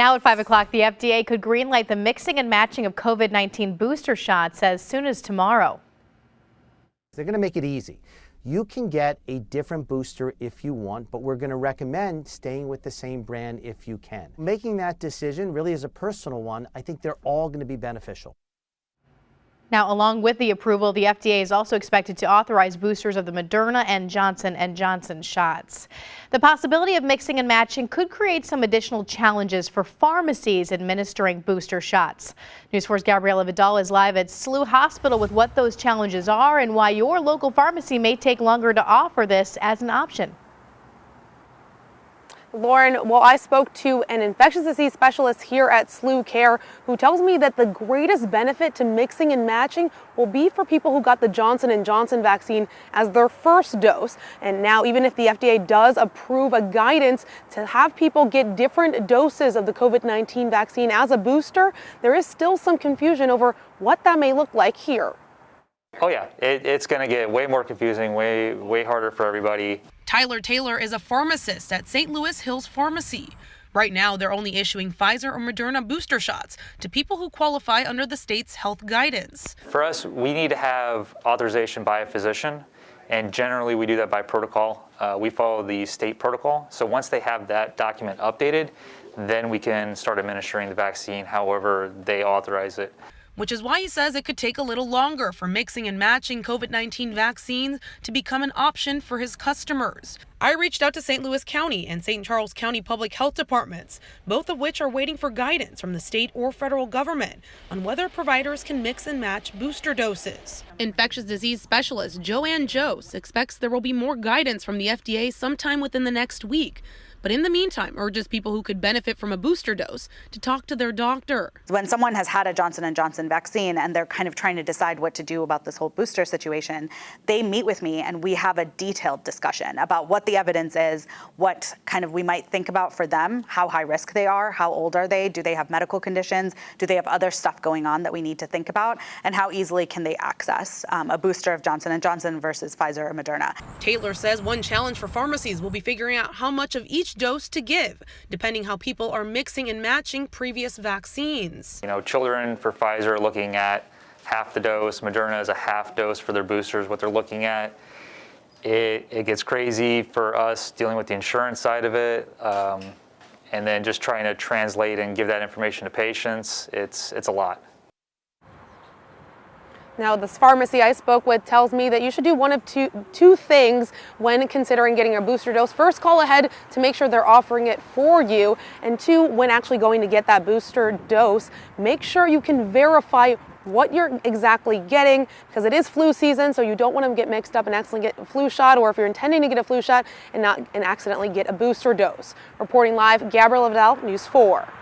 Now at 5 o'clock, the FDA could greenlight the mixing and matching of COVID-19 booster shots as soon as tomorrow. They're going to make it easy. You can get a different booster if you want, but we're going to recommend staying with the same brand if you can. Making that decision really is a personal one. I think they're all going to be beneficial. Now, along with the approval, the FDA is also expected to authorize boosters of the Moderna and Johnson & Johnson shots. The possibility of mixing and matching could create some additional challenges for pharmacies administering booster shots. News 4's Gabriela Vidal is live at SLU Hospital with what those challenges are and why your local pharmacy may take longer to offer this as an option. Lauren, well, I spoke to an infectious disease specialist here at SLU Care who tells me that the greatest benefit to mixing and matching will be for people who got the Johnson & Johnson vaccine as their first dose. And now, even if the FDA does approve a guidance to have people get different doses of the COVID-19 vaccine as a booster, there is still some confusion over what that may look like here. Oh yeah, it's going to get way more confusing, way harder for everybody. Tyler Taylor is a pharmacist at St. Louis Hills Pharmacy. Right now, they're only issuing Pfizer or Moderna booster shots to people who qualify under the state's health guidance. For us, we need to have authorization by a physician, and generally we do that by protocol. We follow the state protocol, so once they have that document updated, then we can start administering the vaccine however they authorize it. Which is why he says it could take a little longer for mixing and matching COVID-19 vaccines to become an option for his customers. I reached out to St. Louis County and St. Charles County Public Health Departments, both of which are waiting for guidance from the state or federal government on whether providers can mix and match booster doses. Infectious disease specialist Joanne Jose expects there will be more guidance from the FDA sometime within the next week. But in the meantime, urges people who could benefit from a booster dose to talk to their doctor. When someone has had a Johnson & Johnson vaccine and they're kind of trying to decide what to do about this whole booster situation, they meet with me and we have a detailed discussion about what the evidence is, what kind of we might think about for them, how high risk they are, how old are they, do they have medical conditions, do they have other stuff going on that we need to think about, and how easily can they access a booster of Johnson & Johnson versus Pfizer or Moderna. Taylor says one challenge for pharmacies will be figuring out how much of each dose to give, depending how people are mixing and matching previous vaccines. You know, children for Pfizer are looking at half the dose, Moderna is a half dose for their boosters, what they're looking at. It gets crazy for us dealing with the insurance side of it, and then just trying to translate and give that information to patients. It's a lot. Now, this pharmacy I spoke with tells me that you should do one of two things when considering getting a booster dose. First, call ahead to make sure they're offering it for you. And two, when actually going to get that booster dose, make sure you can verify what you're exactly getting, because it is flu season, so you don't want to get mixed up and accidentally get a flu shot, or if you're intending to get a flu shot and accidentally get a booster dose. Reporting live, Gabriela Vidal, News 4.